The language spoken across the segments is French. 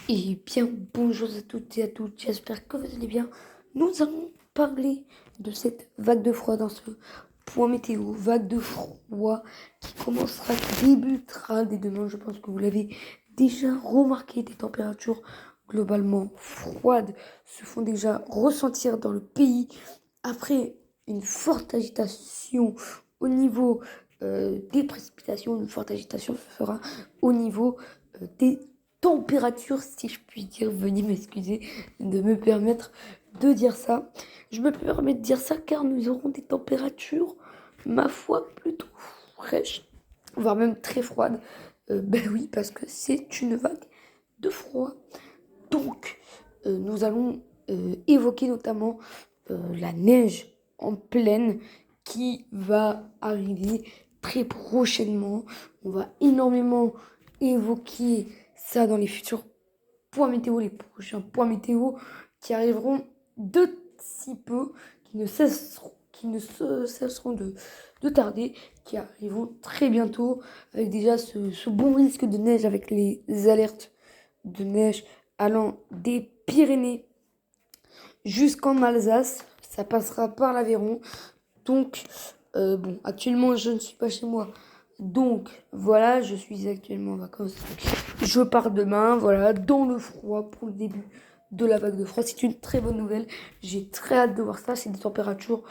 Et bien, bonjour à toutes et à tous, j'espère que vous allez bien. Nous allons parler de cette vague de froid dans ce point météo, vague de froid qui commencera, qui débutera dès demain. Je pense que vous l'avez déjà remarqué, des températures globalement froides se font déjà ressentir dans le pays après une forte agitation au niveau des précipitations. Une forte agitation se fera au niveau des température, si je puis dire. Veuillez m'excuser de me permettre de dire ça. Je me permets de dire ça car nous aurons des températures, ma foi, plutôt fraîches, voire même très froides. Ben oui, parce que c'est une vague de froid. Donc, nous allons évoquer notamment la neige en plaine qui va arriver très prochainement. On va énormément évoquer ça dans les futurs points météo, les prochains points météo qui arriveront de si peu, qui ne cesseront de tarder, qui arriveront très bientôt, avec déjà ce bon risque de neige, avec les alertes de neige allant des Pyrénées jusqu'en Alsace. Ça passera par l'Aveyron. Donc, bon, actuellement, je ne suis pas chez moi. Donc, voilà, je suis actuellement en vacances. Je pars demain, voilà, dans le froid pour le début de la vague de froid. C'est une très bonne nouvelle. J'ai très hâte de voir ça. C'est des températures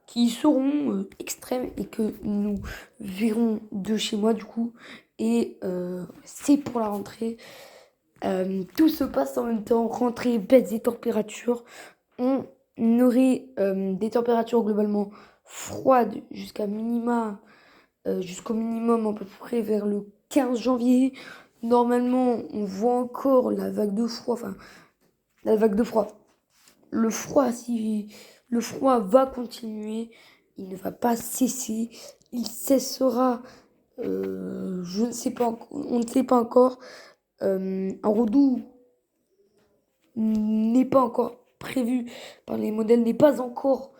qui seront extrêmes et que nous verrons de chez moi, du coup. Et c'est pour la rentrée. Tout se passe en même temps. Rentrée, baisse des températures. On aurait des températures globalement froides jusqu'au minimum à peu près vers le 15 janvier. Normalement, on voit encore la vague de froid, enfin la vague de froid. Si le froid va continuer, il ne va pas cesser. Il cessera, je ne sais pas, on ne sait pas encore. Un redout n'est pas encore prévu par les modèles, n'est pas encore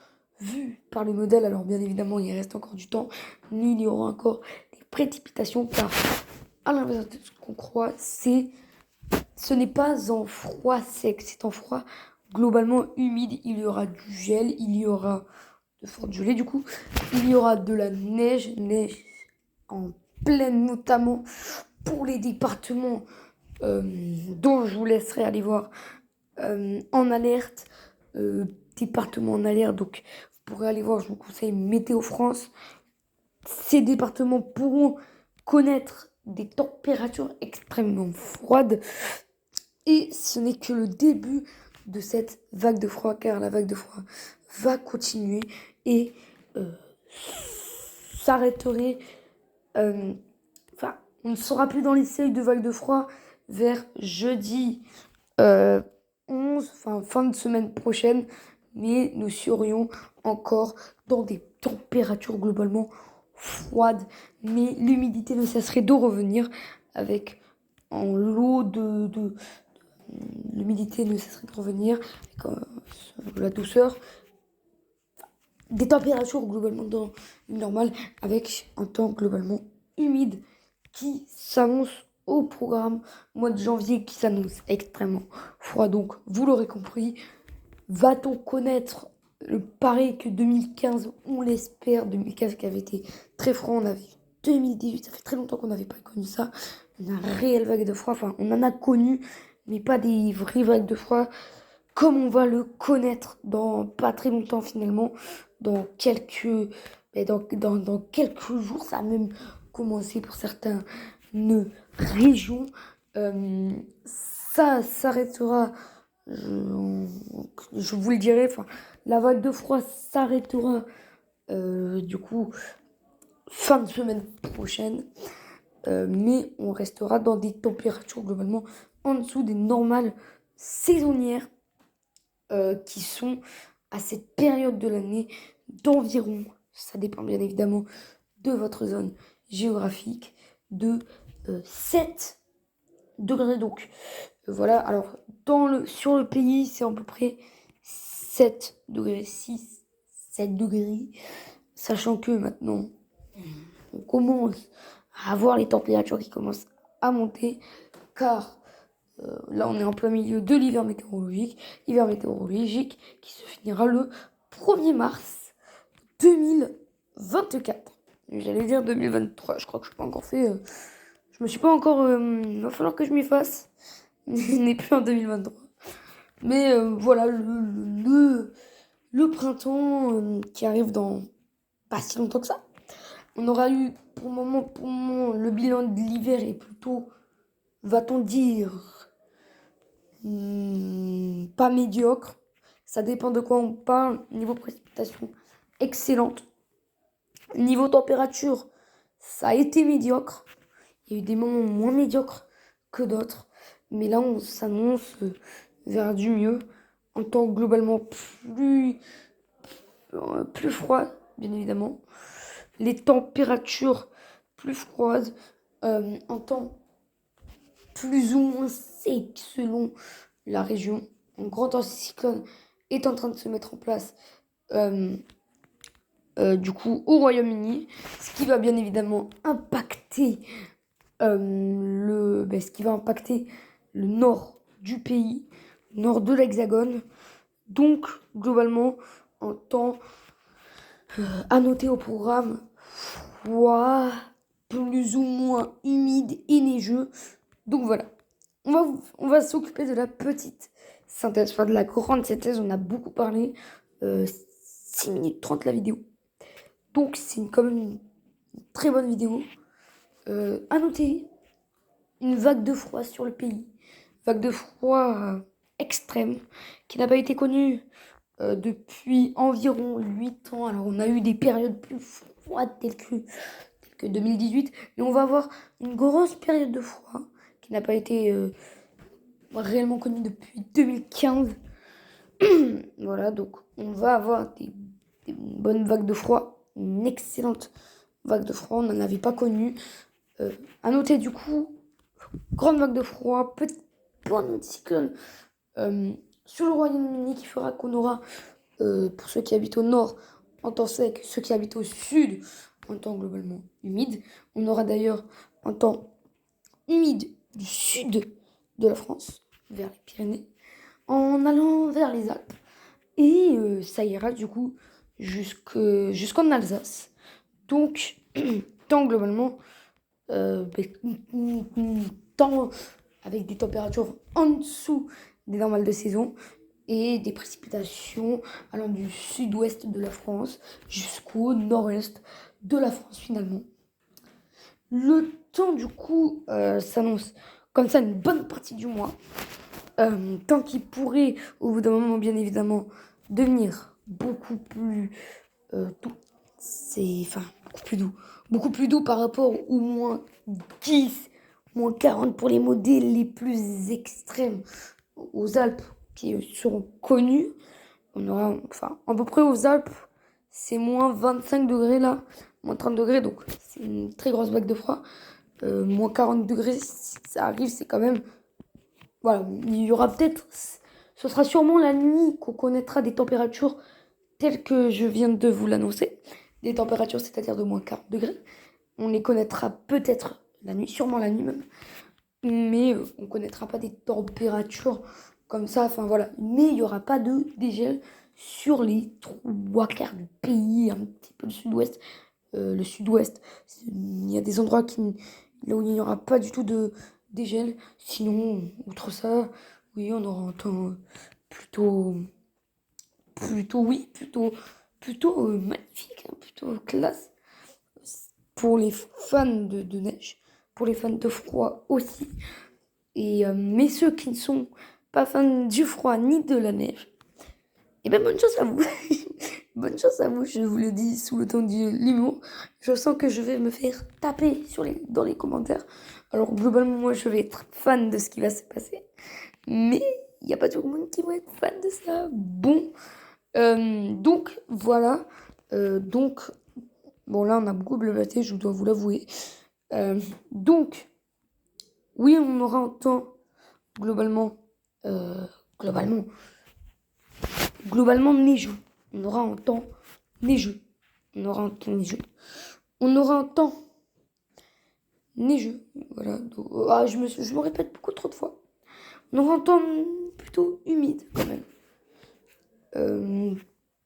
vu par les modèles. Alors bien évidemment, il reste encore du temps, mais il y aura encore des précipitations car à l'inverse de ce qu'on croit, ce n'est pas en froid sec, c'est en froid globalement humide. Il y aura du gel, il y aura de fortes gelées du coup, il y aura de la neige, neige en pleine notamment pour les départements dont je vous laisserai aller voir en alerte, euh, département en alerte. Donc, vous pourrez aller voir, je vous conseille Météo France. Ces départements pourront connaître des températures extrêmement froides. Et ce n'est que le début de cette vague de froid, car la vague de froid va continuer et euh, s'arrêterait. Enfin, on ne sera plus dans les seuils de vague de froid vers jeudi euh, 11, enfin fin de semaine prochaine, mais nous serions encore dans des températures globalement froides, mais l'humidité ne cesserait de revenir avec en lot de l'humidité ne cesserait de revenir avec la douceur, des températures globalement normales avec un temps globalement humide qui s'annonce au programme mois de janvier qui s'annonce extrêmement froid. Donc vous l'aurez compris, va-t-on connaître le pareil que 2015? On l'espère. 2015 qui avait été très froid. On avait 2018, ça fait très longtemps qu'on n'avait pas connu ça. Une réelle vague de froid. Enfin, on en a connu, mais pas des vraies vagues de froid comme on va le connaître dans pas très longtemps finalement. Dans quelques, dans quelques jours, ça a même commencé pour certaines régions. Euh, Ça s'arrêtera, je, je vous le dirai, enfin, la vague de froid s'arrêtera du coup fin de semaine prochaine, mais on restera dans des températures globalement en dessous des normales saisonnières qui sont à cette période de l'année d'environ, ça dépend bien évidemment de votre zone géographique, de 7 degrés. Donc voilà, alors sur le pays, c'est à peu près 7 degrés, 6, 7 degrés, sachant que maintenant, on commence à avoir les températures qui commencent à monter, car Là, on est en plein milieu de l'hiver météorologique qui se finira le 1er mars 2024. J'allais dire 2023, je crois que je n'ai pas encore fait. Je me suis pas encore. Il va falloir que je m'y fasse. On n'est plus en 2023. Mais voilà, le printemps qui arrive dans pas si longtemps que ça. On aura eu, pour le moment, le bilan de l'hiver est plutôt, va-t-on dire, pas médiocre. Ça dépend de quoi on parle. Niveau précipitation, excellente. Niveau température, ça a été médiocre. Il y a eu des moments moins médiocres que d'autres. Mais là, on s'annonce vers du mieux. En temps globalement plus froid, bien évidemment. Les températures plus froides. En temps plus ou moins sec selon la région. Un grand anticyclone est en train de se mettre en place. Du coup, au Royaume-Uni. Ce qui va bien évidemment impacter ce qui va impacter le nord du pays, nord de l'Hexagone. Donc, globalement, en temps à noter au programme, froid, plus ou moins humide et neigeux. Donc voilà, on va s'occuper de la petite synthèse, enfin de la grande synthèse. On a beaucoup parlé, 6 minutes 30 la vidéo. Donc c'est quand même une très bonne vidéo. À noter, une vague de froid sur le pays. Vague de froid extrême qui n'a pas été connue depuis environ 8 ans. Alors on a eu des périodes plus froides telles que 2018. Mais on va avoir une grosse période de froid qui n'a pas été réellement connue depuis 2015. Voilà, donc on va avoir des bonnes vagues de froid. Une excellente vague de froid, on n'en avait pas connu. À noter du coup, grande vague de froid, petit point d'anticyclone sur le Royaume-Uni qui fera qu'on aura, pour ceux qui habitent au nord, en temps sec, ceux qui habitent au sud, en temps globalement humide. On aura d'ailleurs un temps humide du sud de la France, vers les Pyrénées, en allant vers les Alpes. Et ça ira du coup jusqu'en Alsace. Donc, temps globalement, temps avec des températures en dessous des normales de saison et des précipitations allant du sud-ouest de la France jusqu'au nord-est de la France finalement. Le temps du coup s'annonce comme ça une bonne partie du mois. Temps qui pourrait au bout d'un moment bien évidemment devenir beaucoup plus doux. Beaucoup plus doux par rapport au moins 10, moins 40 pour les modèles les plus extrêmes aux Alpes qui seront connus. On aura, à peu près aux Alpes, c'est moins 25 degrés là, moins 30 degrés, donc c'est une très grosse vague de froid. Moins 40 degrés, si ça arrive, c'est quand même... Voilà, il y aura peut-être... Ce sera sûrement la nuit qu'on connaîtra des températures telles que je viens de vous l'annoncer. Des températures, c'est-à-dire de moins 40 degrés. On les connaîtra peut-être la nuit, sûrement la nuit même. Mais on ne connaîtra pas des températures comme ça. Enfin voilà. Mais il n'y aura pas de dégel sur les 3/4 du pays, un petit peu le sud-ouest. Le sud-ouest, il y a des endroits là où il n'y aura pas du tout de dégel. Sinon, outre ça, oui, on aura un temps plutôt magnifique, hein, plutôt classe. Pour les fans de neige, pour les fans de froid aussi. Et, mais ceux qui ne sont pas fans du froid ni de la neige, et ben bonne chance à vous. Bonne chance à vous, je vous le dis sous le ton de l'humour. Je sens que je vais me faire taper dans les commentaires. Alors globalement, moi, je vais être fan de ce qui va se passer. Mais il n'y a pas tout le monde qui va être fan de ça. Bon, donc voilà. Bon là, on a beaucoup blablaté, je dois vous l'avouer. Donc, oui, on aura un temps globalement neigeux. On aura un temps neigeux. On aura un temps neigeux. On aura un temps neigeux. Voilà. Donc, je me répète beaucoup trop de fois. On aura un temps plutôt humide quand même.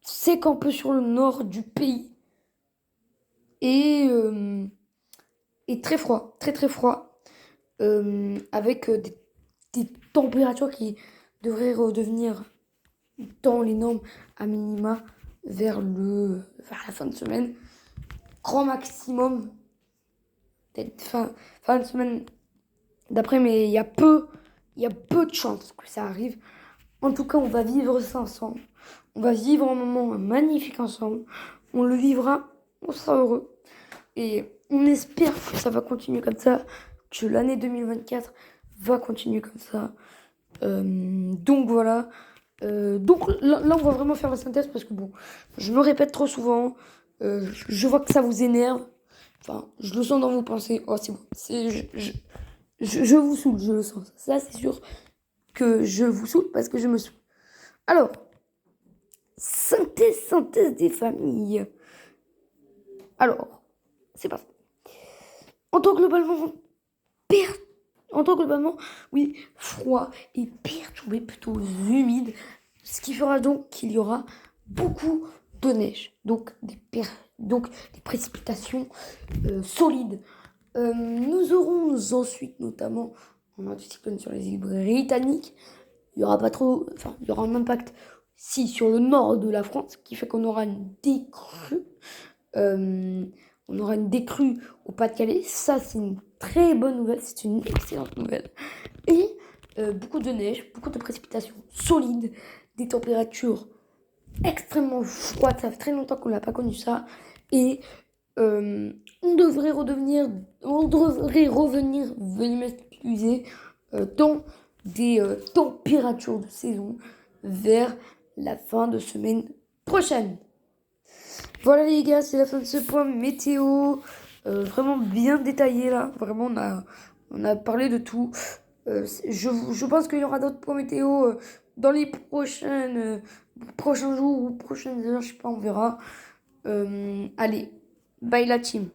Sec un peu sur le nord du pays. Et, et très froid, très très froid. Avec des températures qui devraient redevenir dans les normes à minima vers la fin de semaine. Grand maximum, peut-être fin de semaine d'après, mais il y a peu de chances que ça arrive. En tout cas, on va vivre ça ensemble. On va vivre un moment magnifique ensemble. On le vivra, on sera heureux. Et on espère que ça va continuer comme ça, que l'année 2024 va continuer comme ça. Donc voilà. Donc là, on va vraiment faire la synthèse parce que bon, je me répète trop souvent. Je vois que ça vous énerve. Enfin, je le sens dans vos pensées. Oh, c'est bon. Je vous saoule, je le sens. Ça, c'est sûr que je vous saoule parce que je me saoule. Alors, synthèse des familles. Alors, c'est pas ça. En tant globalement, globalement, oui, froid et perturbé, plutôt humide. Ce qui fera donc qu'il y aura beaucoup de neige. Donc des précipitations solides. Nous aurons ensuite notamment un anticyclone sur les îles britanniques. Il y aura pas trop, enfin, il y aura un impact si sur le nord de la France, qui fait qu'on aura une décrue. On aura une décrue au Pas-de-Calais. Ça, c'est une très bonne nouvelle, c'est une excellente nouvelle. Et beaucoup de neige, beaucoup de précipitations solides, des températures extrêmement froides. Ça fait très longtemps qu'on n'a pas connu ça. Et on devrait revenir, veuillez m'excuser, dans des températures de saison vers la fin de semaine prochaine. Voilà les gars, c'est la fin de ce point météo. Vraiment bien détaillé là. Vraiment, on a parlé de tout. Je pense qu'il y aura d'autres points météo dans les prochains jours ou prochaines heures. Je sais pas, on verra. Allez, bye la team.